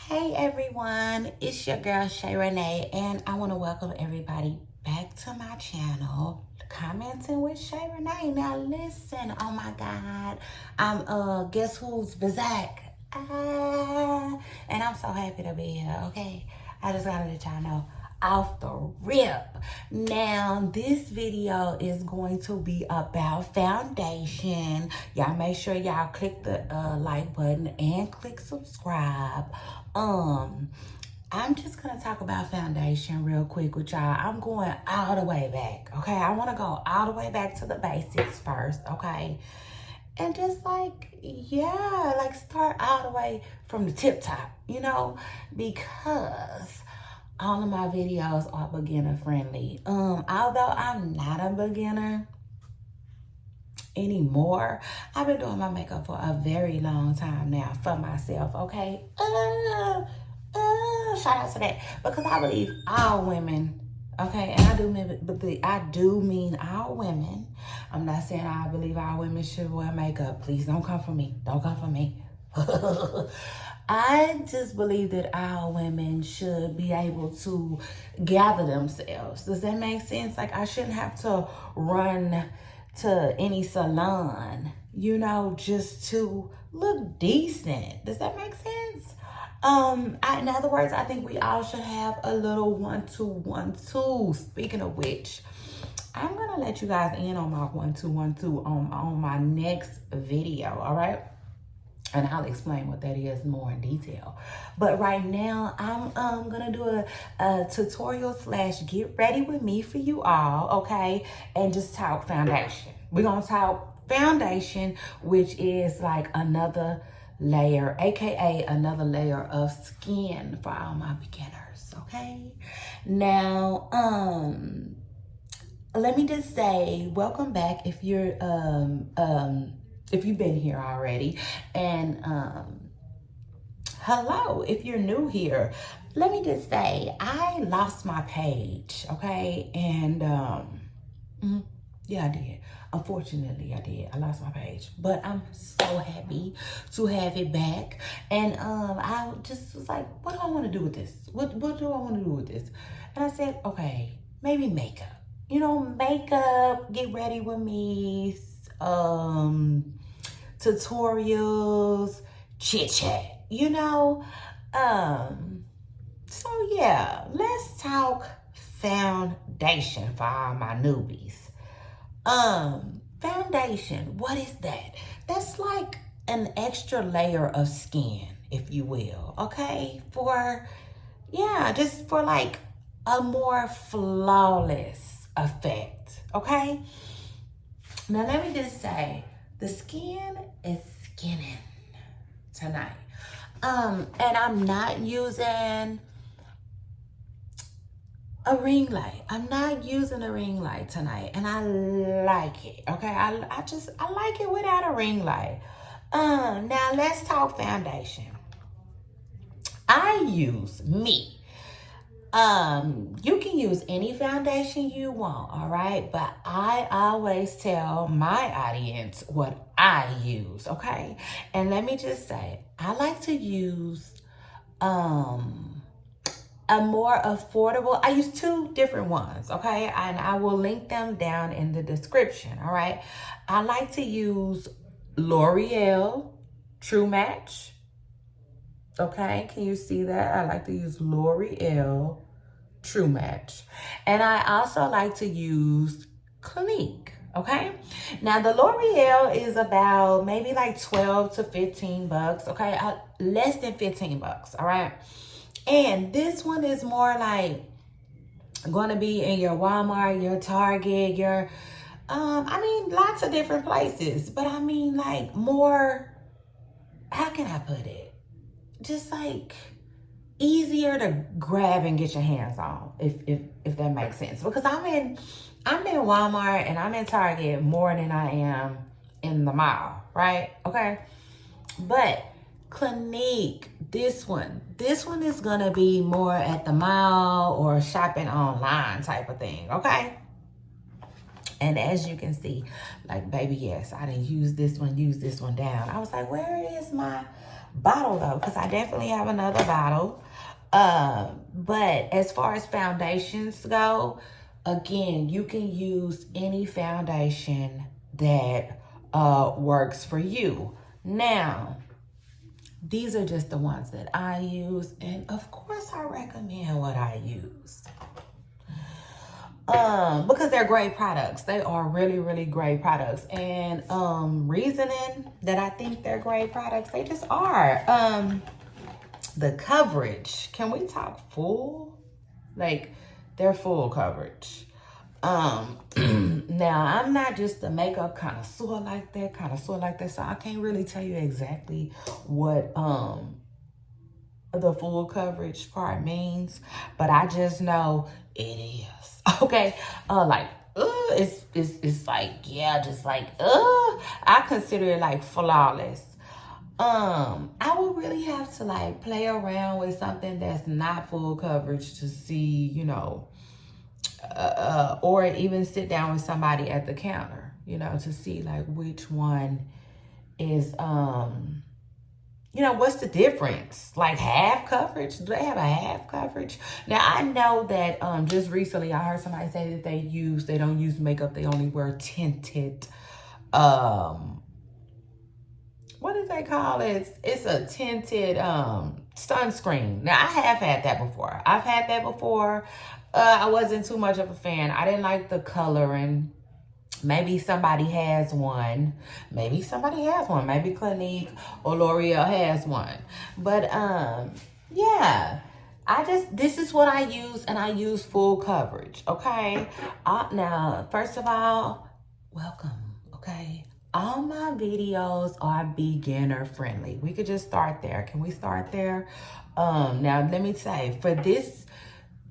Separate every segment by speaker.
Speaker 1: Hey everyone, it's your girl Shay Renee, and I want to welcome everybody back to my channel, Commenting with Shay Renee. Now listen, oh my God, I'm guess who's back? And I'm so happy to be here. Okay, I just gotta let y'all know off the rip. Now this video is going to be about foundation. Y'all make sure y'all click the like button and click subscribe. I'm just gonna talk about foundation real quick with y'all. I'm going all the way back, okay? I want to go all the way back to the basics first, okay? And just start all the way from the tip top, because all of my videos are beginner friendly. Although I'm not a beginner anymore, I've been doing my makeup for a very long time now for myself, okay? Shout out to that, because I believe all women, okay, and I do mean all women. I'm not saying I believe all women should wear makeup. Please don't come for me. Don't come for me. I just believe that all women should be able to gather themselves. Does that make sense? Like, I shouldn't have to run to any salon, just to look decent. Does that make sense? In other words, I think we all should have a little 1-2-1-2. Speaking of which, I'm gonna let you guys in on my 1-2-1-2 on my next video, all right? And I'll explain what that is more in detail. But right now, I'm gonna do a tutorial / get ready with me for you all, okay? And just talk foundation. We're gonna talk foundation, which is like another layer, aka another layer of skin for all my beginners, okay? Now, let me just say welcome back if you've been here already, and hello if you're new here. Let me just say I lost my page, okay? And yeah, I did. Unfortunately, I did. I lost my page, but I'm so happy to have it back. And I just was like, what do I want to do with this? What do I want to do with this? And I said, okay, maybe makeup. Makeup, get ready with me, tutorials, chit chat, So yeah, let's talk foundation for all my newbies. Foundation, what is that? That's like an extra layer of skin, if you will, okay? Just for like a more flawless effect, okay? Now let me just say, the skin is skinning tonight. And I'm not using a ring light. I'm not using a ring light tonight, and I like it, okay? I like it without a ring light. Now let's talk foundation. I use me. You can use any foundation you want, all right? But I always tell my audience what I use, okay? And let me just say, I like to use a more affordable, I use two different ones, okay? And I will link them down in the description, all right? I like to use L'Oreal True Match, okay? Can you see that? I like to use L'Oreal True Match. And I also like to use Clinique, okay? Now the L'Oreal is about maybe like 12 to 15 bucks, okay? Less than 15 bucks, all right? And this one is more like going to be in your Walmart, your Target, your, lots of different places. But I mean, like, more, how can I put it? Just like easier to grab and get your hands on, if that makes sense. Because I'm in Walmart and I'm in Target more than I am in the mall, right? Okay. But Clinique, this one is gonna be more at the mall or shopping online type of thing, okay? And as you can see, like, baby, yes, I didn't use this one down. I was like, where is my bottle though, because I definitely have another bottle. But as far as foundations go, again, you can use any foundation that works for you. Now, these are just the ones that I use, and of course I recommend what I use. Because they're great products. They are really, really great products. And reasoning that I think they're great products, they just are. The coverage. Can we talk full? Like, they're full coverage. Now I'm not just a makeup connoisseur like that, so I can't really tell you exactly what the full coverage part means, but I just know it is. Okay. It's like, yeah, just like I consider it like flawless. I would really have to like play around with something that's not full coverage to see, you know, or even sit down with somebody at the counter, you know, to see like which one is, you know, what's the difference? Like half coverage? Do they have a half coverage? Now I know that just recently I heard somebody say that they don't use makeup, they only wear tinted, what do they call it? It's a tinted sunscreen. Now I have had that before. I've had that before. I wasn't too much of a fan. I didn't like the coloring. Maybe somebody has one. Maybe Clinique or L'Oreal has one. But yeah. This is what I use, and I use full coverage, okay? Now, first of all, welcome, okay? All my videos are beginner friendly. We could just start there. Can we start there? Now let me say, for this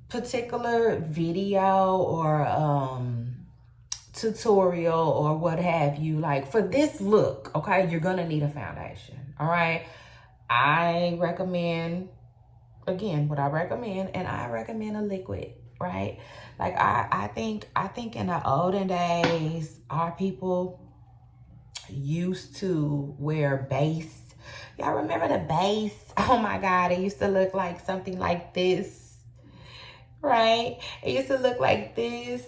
Speaker 1: particular video or tutorial or what have you, like for this look, okay, you're gonna need a foundation. All right. I recommend, again, what I recommend, and I recommend a liquid, right? Like I think in the olden days, our people used to wear base. Y'all remember the base? Oh my God, it used to look like something like this, right? It used to look like this,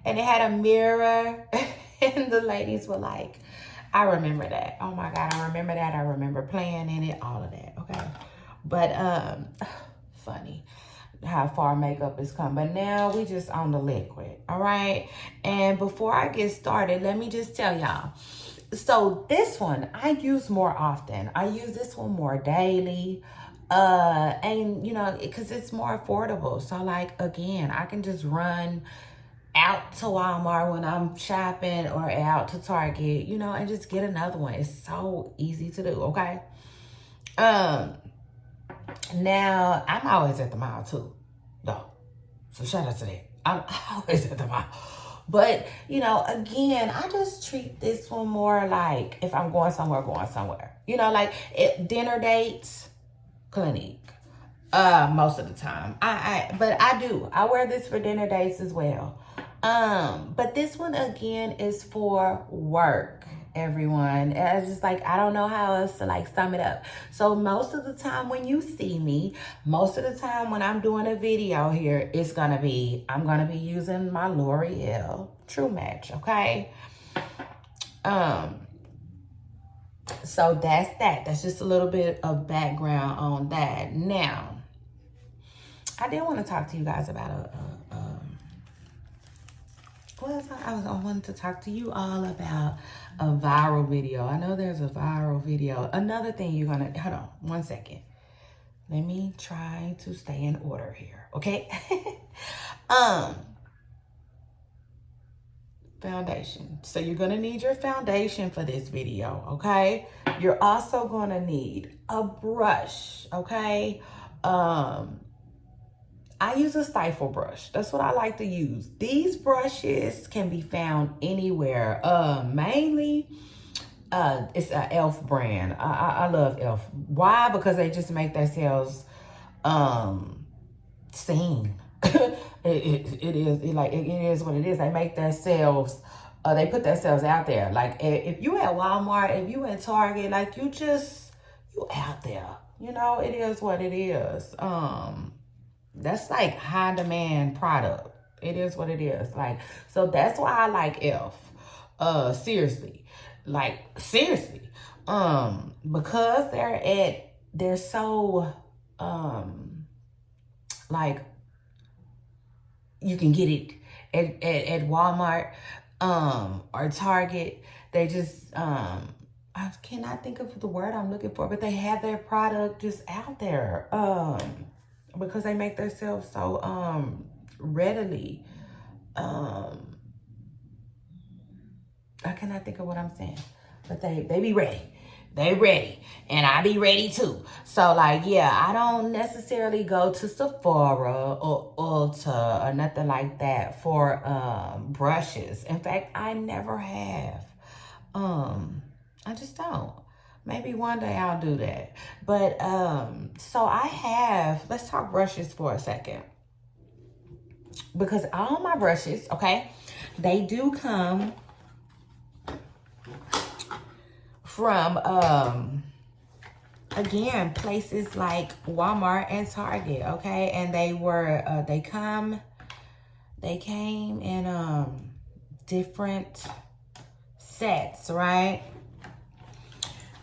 Speaker 1: and it had a mirror, and the ladies were like, I remember that. Oh my God, I remember that. I remember playing in it, all of that, okay? But, funny how far makeup has come. But now we just on the liquid, all right? And before I get started, let me just tell y'all. So this one I use more often. I use this one more daily. And you know, because it's more affordable. So like, again, I can just run out to Walmart when I'm shopping or out to Target, you know, and just get another one. It's so easy to do, okay? Now, I'm always at the mall too, though. So shout out to that. I'm always at the mall. But, you know, again, I just treat this one more like if I'm going somewhere. You know, like dinner dates, Clinique. Most of the time. But I wear this for dinner dates as well. But this one again is for work, everyone. It's just like, I don't know how else to like sum it up. So most of the time when you see me, most of the time when I'm doing a video here, I'm gonna be using my L'Oreal True Match, okay? So that's that. That's just a little bit of background on that. Now, I did want to talk to you guys about I wanted to talk to you all about a viral video. I know there's a viral video. Another thing you're gonna, hold on one second. Let me try to stay in order here, okay? Foundation. So you're gonna need your foundation for this video, okay? You're also gonna need a brush, okay? I use a stifle brush. That's what I like to use. These brushes can be found anywhere. Mainly, it's an e.l.f. brand. I love e.l.f. Why? Because they just make themselves sing. It is what it is. They make themselves. They put themselves out there. Like if you at Walmart, if you at Target, like you you out there. You know, it is what it is. That's like high demand product. It is what it is. Like, so that's why I like Elf. Seriously. Like, seriously. Because they're so like, you can get it at Walmart or Target. They just I cannot think of the word I'm looking for, but they have their product just out there because they make themselves so readily. I cannot think of what I'm saying, but they be ready. They ready, and I be ready too. So like, yeah, I don't necessarily go to Sephora or Ulta or nothing like that for brushes. In fact, I never have. I just don't. Maybe one day I'll do that. But so I have. Let's talk brushes for a second, because all my brushes, okay, they do come from again, places like Walmart and Target, okay? And they came in different sets, right?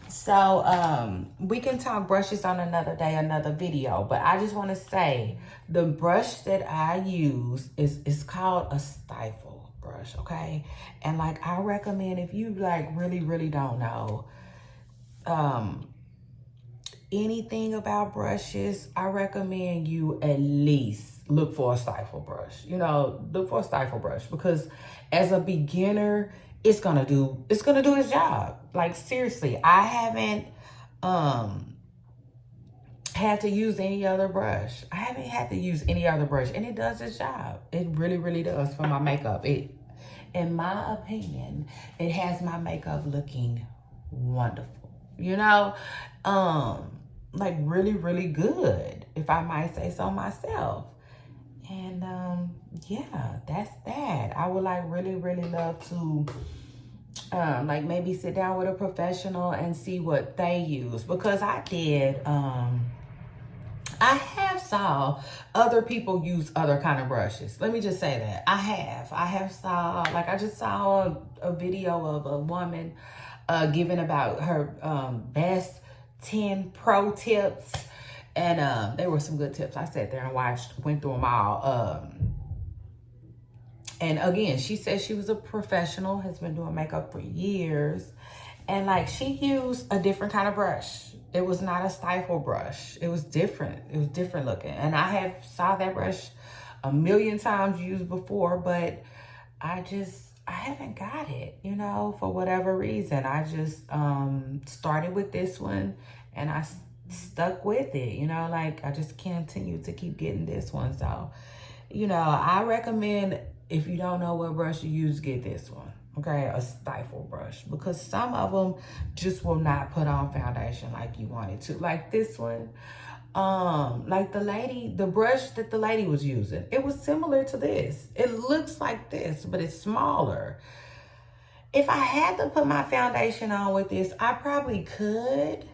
Speaker 1: So we can talk brushes on another day, another video, but I just want to say the brush that I use is called a stifle brush, okay? And like, I recommend, if you like really don't know anything about brushes, I recommend you at least look for a stifle brush. You know, look for a stifle brush, because as a beginner, it's gonna do its job. Like, seriously, I haven't had to use any other brush. I haven't had to use any other brush, and it does its job. It really does for my makeup. In my opinion, it has my makeup looking wonderful. You know, like really good, if I might say so myself. And yeah, that's that. I would like really love to like maybe sit down with a professional and see what they use, because I did I have saw other people use other kind of brushes. Let me just say that. I have saw, like, I just saw a video of a woman giving about her best 10 pro tips. And they were some good tips. I sat there and went through them all. And again, she said she was a professional, has been doing makeup for years. And like, she used a different kind of brush. It was not a stifle brush. It was different. It was different looking. And I have saw that brush a million times used before, but I haven't got it, you know, for whatever reason. I just started with this one, and I stuck with it, you know, like, I just continue to keep getting this one. So, you know, I recommend, if you don't know what brush to use, get this one. Okay, a stifle brush, because some of them just will not put on foundation like you want it to. Like this one, like the brush that the lady was using, it was similar to this. It looks like this, but it's smaller. If I had to put my foundation on with this, I probably could,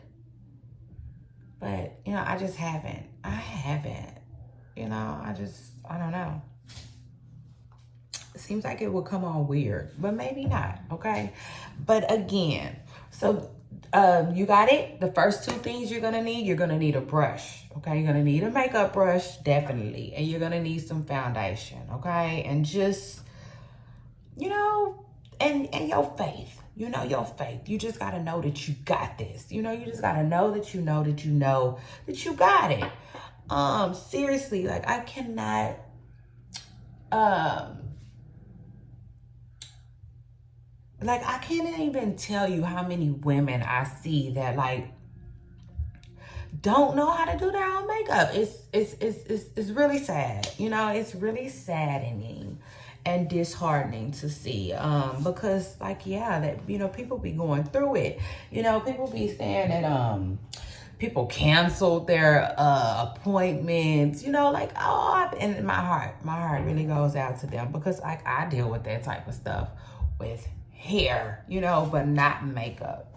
Speaker 1: but you know, I just haven't. I haven't. You know, I don't know. It seems like it will come on weird, but maybe not, okay? But again, so you got it. The first two things you're gonna need a brush, okay? You're gonna need a makeup brush, definitely, and you're gonna need some foundation, okay? And just, you know, and your faith, you know, your faith. You just gotta know that you got this. You know, you just gotta know that you know that you know that you got it. Seriously, like, I cannot like, I can't even tell you how many women I see that like don't know how to do their own makeup. It's really sad. You know, it's really saddening and disheartening to see. Because like, yeah, that, you know, people be going through it. You know, people be saying that people canceled their appointments, you know, like, oh, and my heart really goes out to them, because like, I deal with that type of stuff with hair, you know, but not makeup.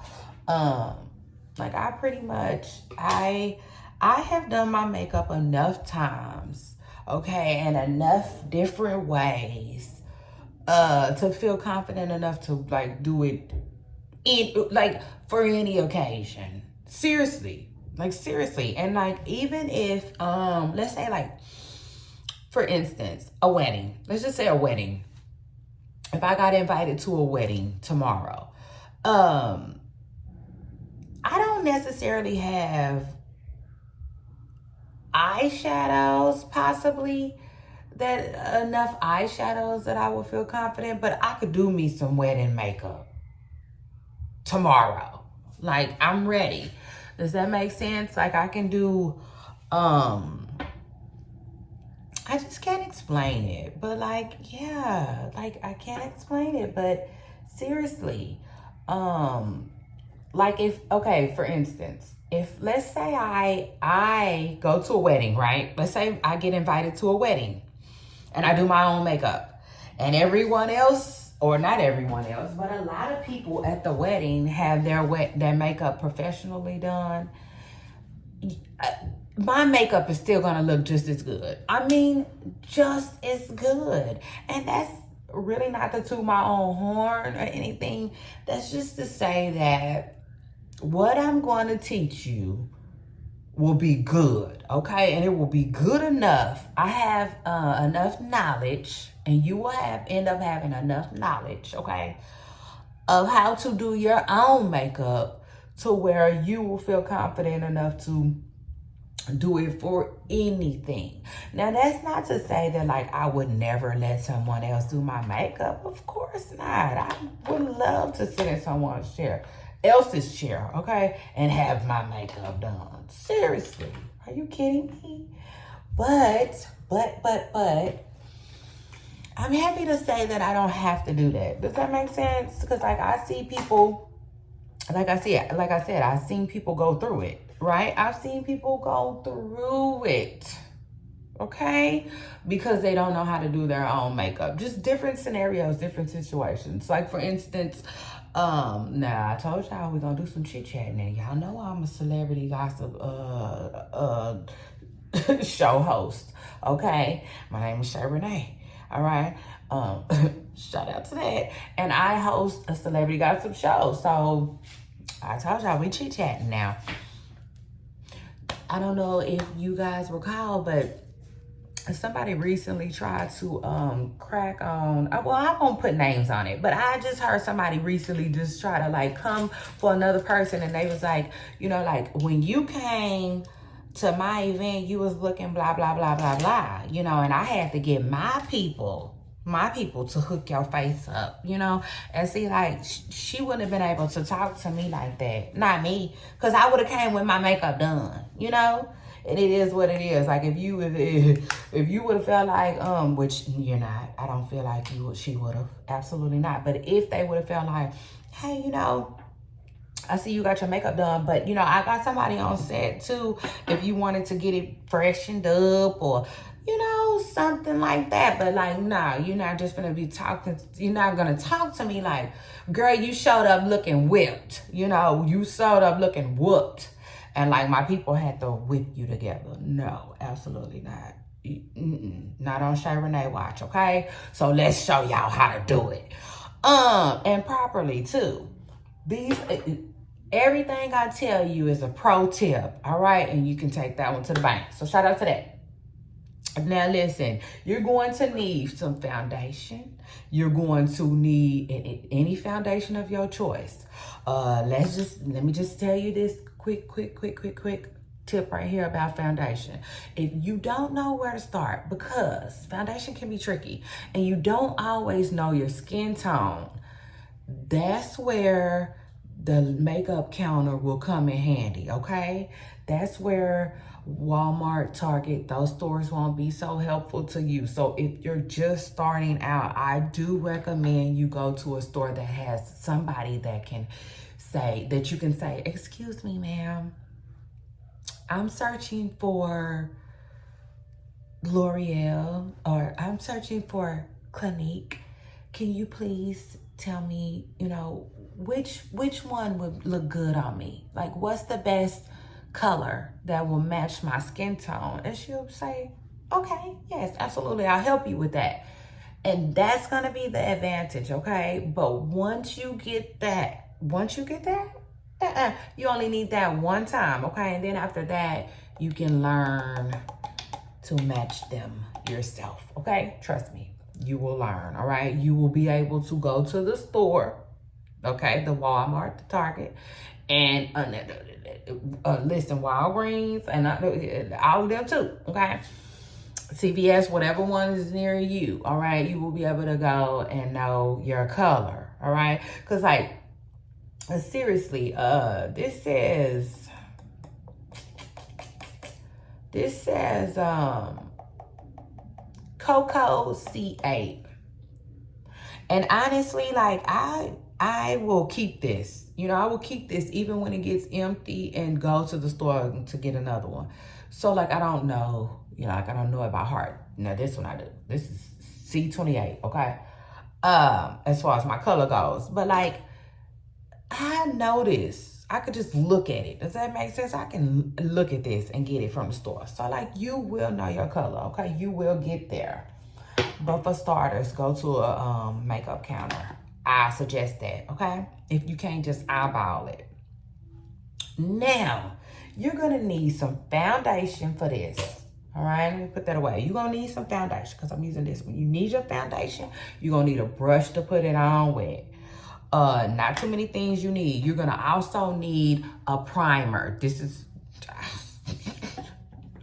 Speaker 1: Like I pretty much, I have done my makeup enough times, okay, and enough different ways to feel confident enough to like do it in like for any occasion. Seriously. Like seriously. And like even if let's say like for instance, a wedding. Let's just say a wedding. If I got invited to a wedding tomorrow, I don't necessarily have eyeshadows possibly that enough eyeshadows that I will feel confident, but I could do me some wedding makeup tomorrow. Like I'm ready. Does that make sense? Like I can do I just can't explain it. But like yeah, like I can't explain it, but seriously. Like if okay, for instance, if let's say I go to a wedding, right? Let's say I get invited to a wedding and I do my own makeup. And everyone else, or not everyone else, but a lot of people at the wedding have their makeup professionally done. My makeup is still gonna look just as good. I mean, just as good. And that's really not to toot my own horn or anything. That's just to say that what I'm going to teach you will be good, okay? And it will be good enough. I have enough knowledge, and you will end up having enough knowledge, okay, of how to do your own makeup to where you will feel confident enough to do it for anything. Now, that's not to say that like I would never let someone else do my makeup. Of course not. I would love to sit in someone's chair, else's chair, okay, and have my makeup done. Seriously, are you kidding me? But I'm happy to say that I don't have to do that. Does that make sense? Because like I see people, like I said, I've seen people go through it, right? I've seen people go through it, okay? Because they don't know how to do their own makeup. Just different scenarios, different situations. Like for instance, now I told y'all we're gonna do some chit-chatting, and y'all know I'm a celebrity gossip show host, okay? My name is Shay Renee, all right? Shout out to that. And I host a celebrity gossip show. So I told y'all we chit-chatting now. I don't know if you guys recall, but somebody recently tried to crack on, well, I won't put names on it, but I just heard somebody recently just try to like come for another person, and they was like, you know, like when you came to my event, you was looking blah, blah, blah, blah, blah, you know, and I had to get my people to hook your face up, you know. And see, like she wouldn't have been able to talk to me like that, not me, because I would have came with my makeup done, you know. And it is what it is. Like if you would have felt like which you're not, I don't feel like she would have, absolutely not. But if they would have felt like, hey, you know, I see you got your makeup done, but you know, I got somebody on set too, if you wanted to get it freshened up or, you know, something like that. But like, no, you're not just gonna be talking, you're not gonna talk to me like, girl, you showed up looking whipped, you know, you showed up looking whooped, and like my people had to whip you together. No, absolutely not. Not on Shay Renee watch, okay? So let's show y'all how to do it. And properly too. These everything I tell you is a pro tip, all right? And you can take that one to the bank. So shout out to that. Now listen, you're going to need some foundation. You're going to need any foundation of your choice. Let me just tell you this quick tip right here about foundation. If you don't know where to start, because foundation can be tricky, and you don't always know your skin tone, that's where the makeup counter will come in handy, okay? That's where Walmart, Target, those stores won't be so helpful to you. So if you're just starting out, I do recommend you go to a store that has somebody that you can say, excuse me, ma'am, I'm searching for L'Oreal, or I'm searching for Clinique. Can you please tell me, you know, which one would look good on me? Like, what's the best color that will match my skin tone? And she'll say, okay, yes, absolutely, I'll help you with that. And that's gonna be the advantage, okay? But once you get that, you only need that one time, okay? And then after that, you can learn to match them yourself, okay? Trust me, you will learn, all right? You will be able to go to the store, okay? The Walmart, the Target, and listen, Walgreens, and all of them too, okay? CVS, whatever one is near you, all right? You will be able to go and know your color, all right? Because, like, seriously, this says Cocoa C8. And honestly, like, I will keep this. You know, I will keep this even when it gets empty and go to the store to get another one. So, like, I don't know, you know, like, I don't know it by heart. Now, this one I do. This is C28, okay? As far as my color goes. But, like, I noticed I could just look at it. Does that make sense? I can look at this and get it from the store. So, like, you will know your color, okay? You will get there. But for starters, go to a makeup counter. I suggest that, okay? If you can't just eyeball it. Now, you're going to need some foundation for this. All right, let me put that away. You're going to need some foundation because I'm using this one. You need your foundation. You're going to need a brush to put it on with. Not too many things you need. You're going to also need a primer. This is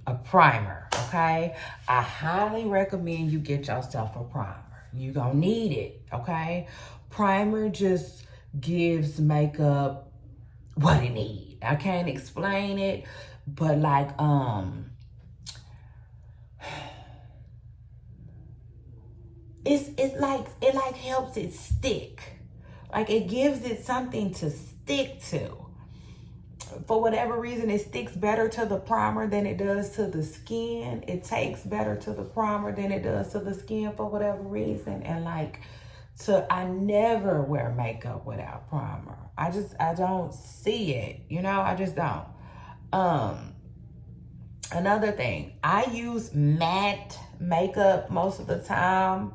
Speaker 1: a primer, okay? I highly recommend you get yourself a primer. You're going to need it, okay? Primer just gives makeup what it needs. I can't explain it, but like, it like helps it stick. Like, it gives it something to stick to. For whatever reason, it sticks better to the primer than it does to the skin. It takes better to the primer than it does to the skin for whatever reason. And like, I never wear makeup without primer. I don't see it, you know, I just don't. Another thing, I use matte makeup most of the time.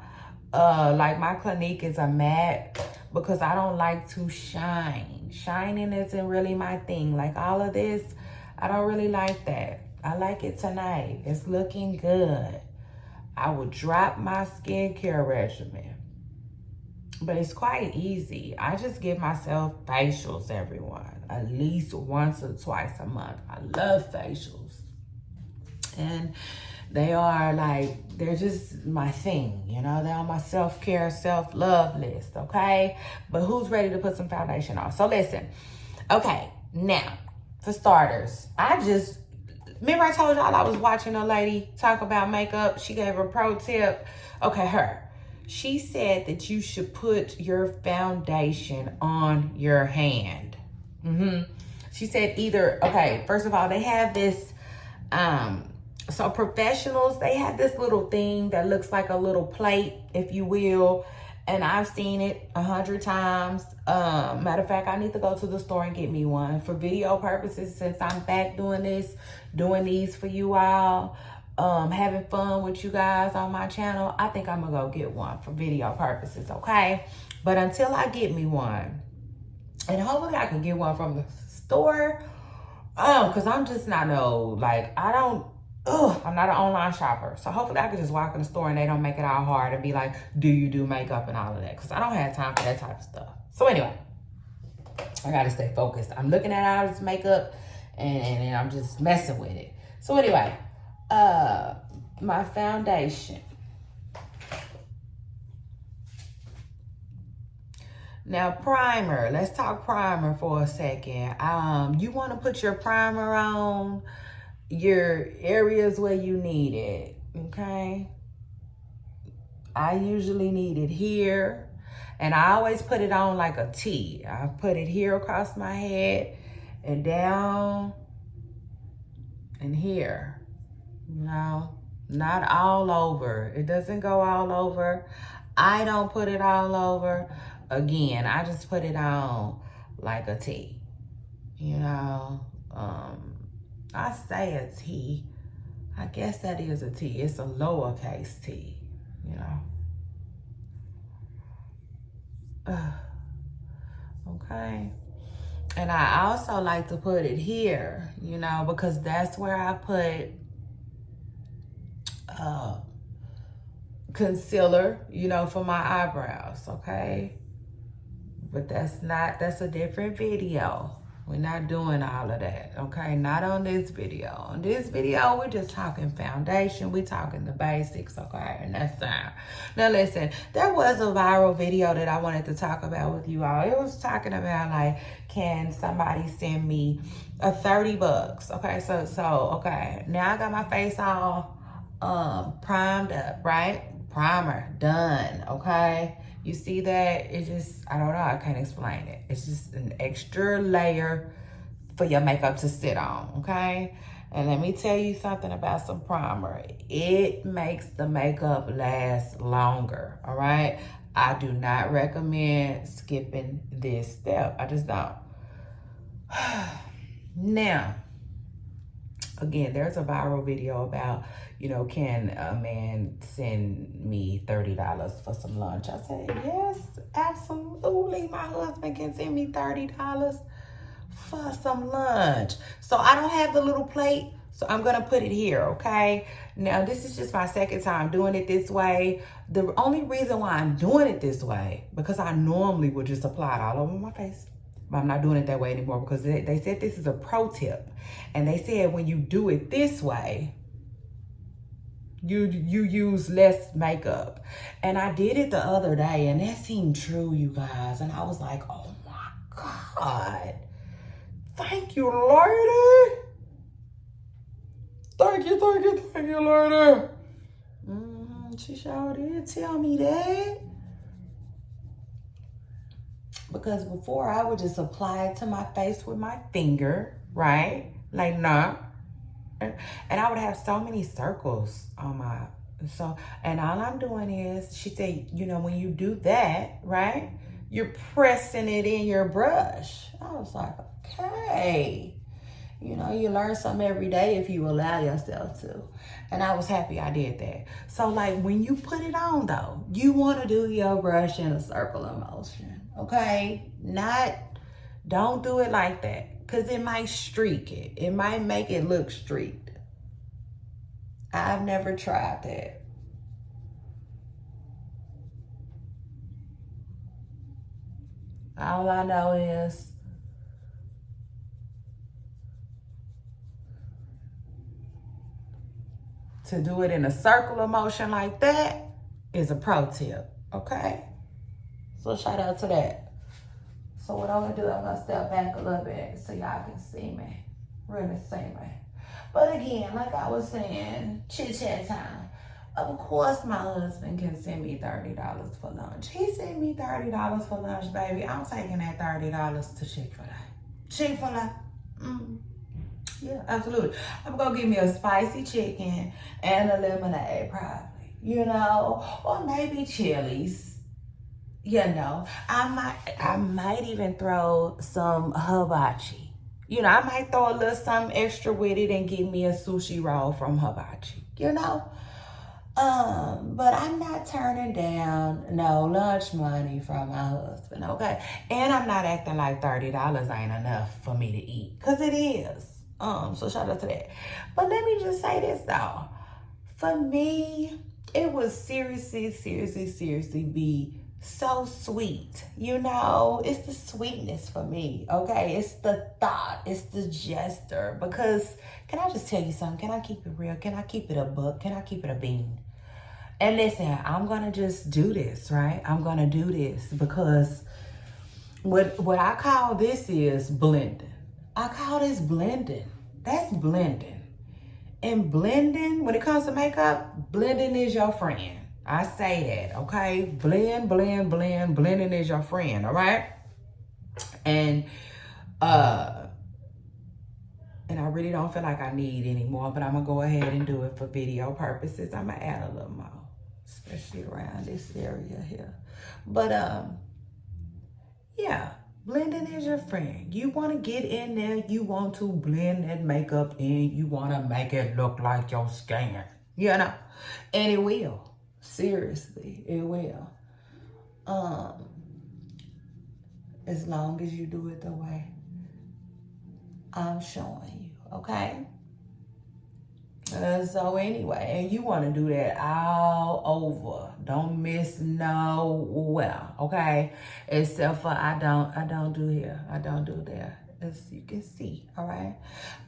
Speaker 1: Like, my Clinique is a matte because I don't like to shine. Shining isn't really my thing. Like, all of this, I don't really like that. I like it tonight. It's looking good. I will drop my skincare regimen. But it's quite easy. I just give myself facials, everyone. At least once or twice a month. I love facials. And they are like, they're just my thing, you know? They're on my self-care, self-love list, okay? But who's ready to put some foundation on? So listen, okay, now, for starters, remember I told y'all I was watching a lady talk about makeup? She gave a pro tip. Okay, her. She said that you should put your foundation on your hand. She said either, okay, first of all, they have this, so professionals, they have this little thing that looks like a little plate, if you will. And I've seen it 100 times. Matter of fact, I need to go to the store and get me one. For video purposes, since I'm back doing these for you all, having fun with you guys on my channel, I think I'm gonna go get one for video purposes, okay? But until I get me one, and hopefully I can get one from the store, because I'm just not I'm not an online shopper. So hopefully I can just walk in the store and they don't make it all hard and be like, do you do makeup and all of that? Because I don't have time for that type of stuff. So anyway, I gotta stay focused. I'm looking at all this makeup and I'm just messing with it. So anyway, my foundation. Now, primer. Let's talk primer for a second. You want to put your primer on your areas where you need it, okay? I usually need it here, and I always put it on like a T. I put it here across my head and down and here, you know, not all over. It doesn't go all over. I don't put it all over, again, I just put it on like a T, you know. I say a T. I guess that is a T. It's a lowercase T, you know. Okay. And I also like to put it here, you know, because that's where I put concealer, you know, for my eyebrows, okay? But that's a different video. We're not doing all of that, okay? Not on this video. On this video, we're just talking foundation. We're talking the basics, okay? And that's that. Now, listen, there was a viral video that I wanted to talk about with you all. It was talking about, like, can somebody send me a 30 bucks? Okay, okay. Now I got my face all primed up, right? Primer, done, okay? You see that? It's just, I don't know, I can't explain it. It's just an extra layer for your makeup to sit on, okay? And let me tell you something about some primer. It makes the makeup last longer, all right? I do not recommend skipping this step. I just don't. Now, again, there's a viral video about, you know, can a man send me $30 for some lunch? I said, yes, absolutely. My husband can send me $30 for some lunch. So I don't have the little plate, so I'm going to put it here, okay? Now, this is just my second time doing it this way. The only reason why I'm doing it this way, because I normally would just apply it all over my face. But I'm not doing it that way anymore because they said this is a pro tip. And they said when you do it this way, you use less makeup. And I did it the other day, and that seemed true, you guys. And I was like, oh my God. Thank you, lady. Thank you, lady. She sure did tell me that. Because before I would just apply it to my face with my finger, right? Like, nah. And I would have so many circles on my, and all I'm doing is, she said, you know, when you do that, right, you're pressing it in your brush. I was like, okay. You know, you learn something every day if you allow yourself to. And I was happy I did that. So, like, when you put it on, though, you want to do your brush in a circular motion, okay? Don't do it like that. Because it might streak it. It might make it look streaked. I've never tried that. All I know is to do it in a circular motion like that is a pro tip, okay? So shout out to that. So what I'm gonna do, I'm gonna step back a little bit so y'all can see me, really see me. But again, like I was saying, chit chat time. Of course my husband can send me $30 for lunch. He sent me $30 for lunch, baby. I'm taking that $30 to Chick-fil-A. Chick-fil-A. Yeah, absolutely. I'm gonna give me a spicy chicken and a lemonade, probably. You know, or maybe Chili's. You know, I might even throw some hibachi. You know, I might throw a little something extra with it and give me a sushi roll from hibachi. You know, but I'm not turning down no lunch money from my husband. Okay, and I'm not acting like $30 ain't enough for me to eat, cause it is. So shout out to that. But let me just say this though, for me, it was seriously be so sweet. You know, it's the sweetness for me, okay? It's the thought, it's the gesture. Because, can I just tell you something? Can I keep it real? Can I keep it a buck? Can I keep it a bean? And listen, I'm gonna just do this, right? I'm gonna do this because what I call this is blending. I call this blending. That's blending. And blending, when it comes to makeup, blending is your friend. I say that, okay? Blending is your friend, all right? And I really don't feel like I need any more, but I'm gonna go ahead and do it for video purposes. I'm gonna add a little more, especially around this area here. But Yeah, blending is your friend. You want to get in there, you want to blend that makeup in, you want to make it look like your skin, you know? And it will. Seriously, it will. Um, as long as you do it the way I'm showing you, okay? So anyway, and you want to do that all over. Don't miss nowhere, okay? Except for I don't do here. I don't do there. As you can see, all right?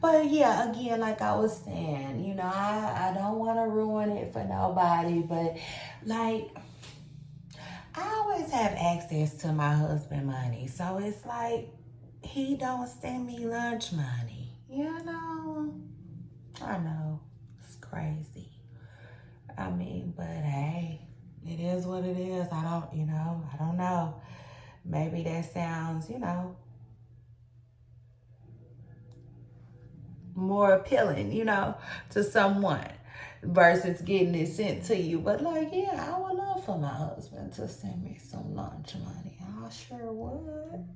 Speaker 1: But yeah, again, like I was saying, you know, I don't want to ruin it for nobody, but like I always have access to my husband money. So it's like he don't send me lunch money. You know? I know. It's crazy. I mean, but hey, it is what it is. I don't know. Maybe that sounds, more appealing, to someone versus getting it sent to you. But like, yeah, I would love for my husband to send me some lunch money. I sure would.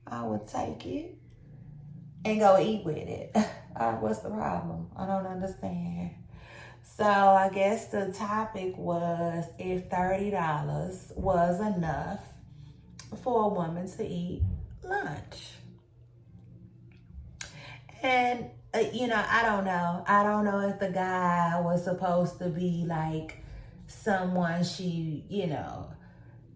Speaker 1: I would take it and go eat with it. What's the problem? I don't understand. So I guess the topic was if $30 was enough for a woman to eat lunch. And, I don't know. I don't know if the guy was supposed to be like someone she,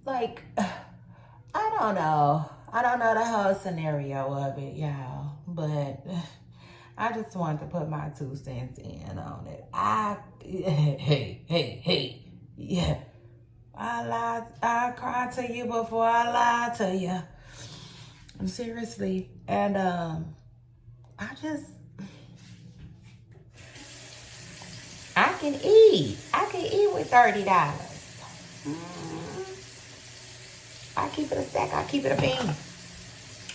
Speaker 1: like, I don't know. I don't know the whole scenario of it, y'all. But I just wanted to put my 2 cents in on it. Hey. Yeah. I cried to you before I lied to you. Seriously. And I can eat. I can eat with $30. I keep it a stack. I keep it a bean.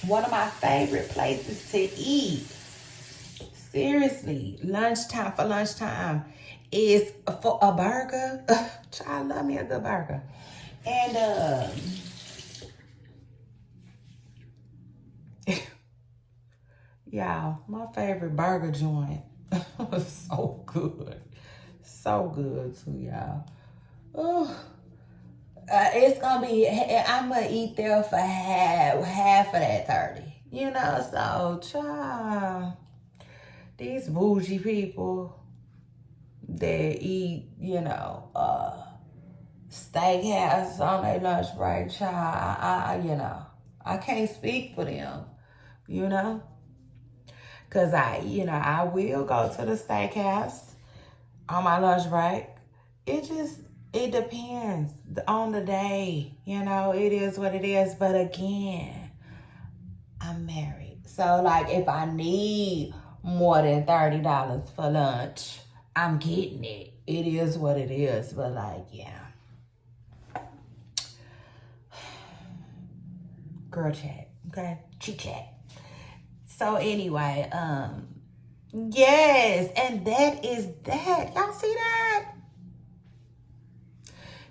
Speaker 1: One of my favorite places to eat. Seriously, lunchtime is for a burger. Child, love me a good burger. And y'all, my favorite burger joint was so good. So good too, y'all. Oh, it's gonna be, I'm gonna eat there for half of that 30. So child, these bougie people that eat, steakhouse on their lunch break, child, I can't speak for them, you know? Cause I will go to the steakhouse on my lunch break. It depends on the day, it is what it is. But again, I'm married. So like if I need more than $30 for lunch, I'm getting it. It is what it is. But like, yeah. Girl chat. Okay? Chit chat. So anyway, yes, and that is that. Y'all see that?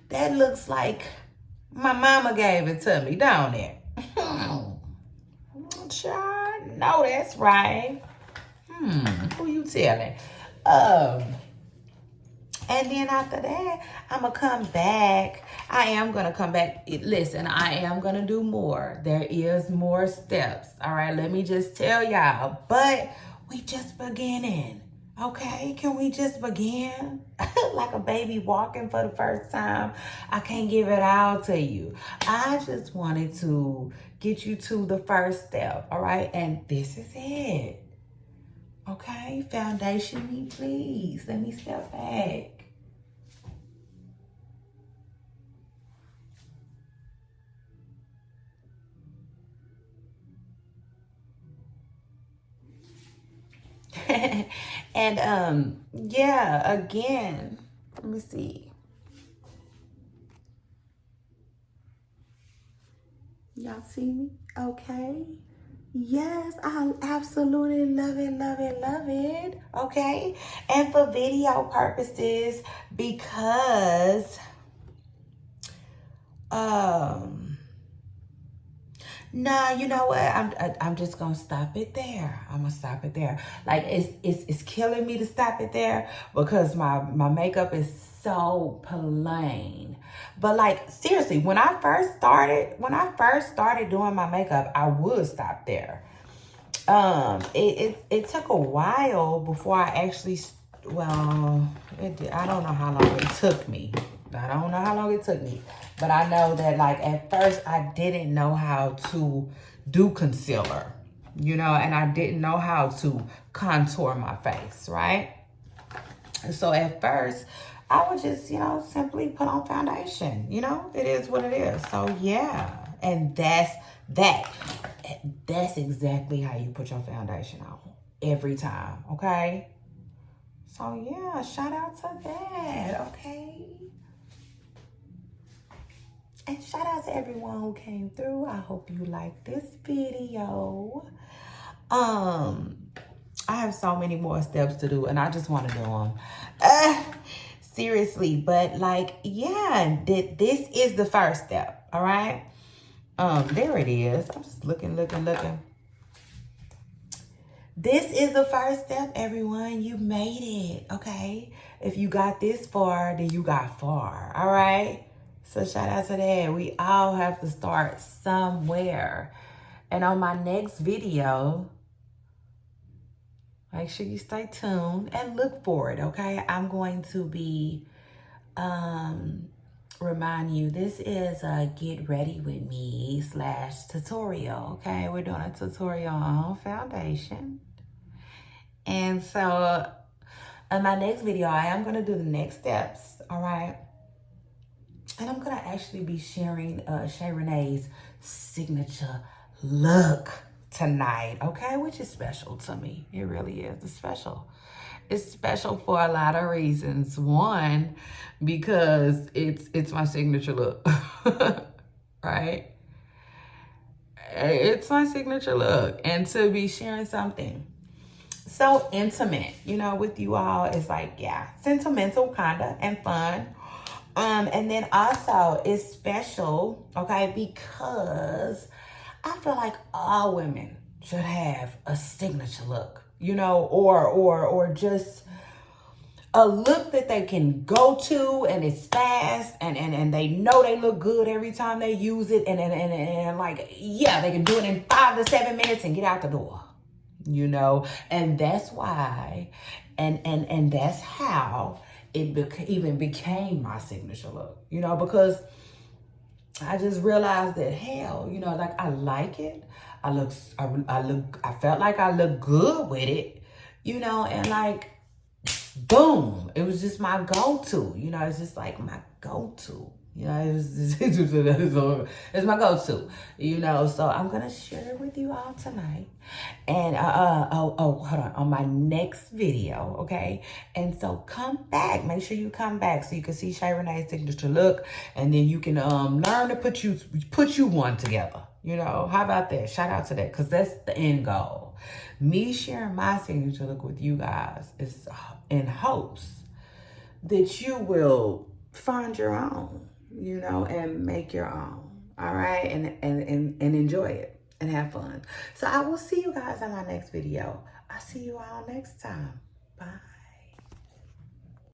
Speaker 1: That looks like my mama gave it to me, don't it? Child, no, that's right. Who you telling? And then after that, I'm going to come back. I am going to come back. Listen, I am going to do more. There is more steps. All right, let me just tell y'all. But we just beginning. Okay, can we just begin? Like a baby walking for the first time. I can't give it all to you. I just wanted to get you to the first step. All right, and this is it. Okay, foundation me, please. Let me step back. And yeah, again, let me see. Y'all see me? Okay. Yes, I absolutely love it. Okay. And for video purposes, because Nah, you know what? I'm just gonna stop it there. I'm gonna stop it there. Like it's killing me to stop it there because my makeup is so plain. But like seriously, when I first started doing my makeup, I would stop there. It took a while before I actually, well, I don't know how long it took me. I don't know how long it took me, but I know that like at first I didn't know how to do concealer, and I didn't know how to contour my face, right? And so at first I would just, simply put on foundation. It is what it is. So yeah, and that. That's exactly how you put your foundation on every time, okay? So yeah, shout out to that, okay? And shout out to everyone who came through. I hope you liked this video. I have so many more steps to do and I just want to do them. Seriously, but like, yeah, this is the first step, all right? There it is. I'm just looking. This is the first step, everyone. You made it, okay? If you got this far, then you got far, all right? So shout out to that. We all have to start somewhere. And on my next video, make sure you stay tuned and look for it, okay? I'm going to be remind you, this is a get ready with me / tutorial, okay? We're doing a tutorial on foundation. And so in my next video, I am going to do the next steps, all right? And I'm going to actually be sharing Shay Renee's signature look tonight, okay? Which is special to me. It really is. It's special. It's special for a lot of reasons. One, because it's my signature look, right? It's my signature look. And to be sharing something so intimate, with you all is like, yeah, sentimental kinda and fun. And then also it's special, okay, because I feel like all women should have a signature look, or just a look that they can go to and it's fast and they know they look good every time they use it and like, yeah, they can do it in 5 to 7 minutes and get out the door, and that's why and that's how it even became my signature look, because I just realized that hell, like I like it. I felt like I looked good with it, and like, boom, it was just my go-to, it's just like my go-to, it's my go-to, so I'm gonna share it with you all tonight. And hold on my next video, okay? And so come back, make sure you come back so you can see Shay Renee's signature look, and then you can learn to put you one together. How about that? Shout out to that, because that's the end goal. Me sharing my signature look with you guys is in hopes that you will find your own, and make your own, all right? And enjoy it and have fun. So I will see you guys in my next video. I'll see you all next time. Bye.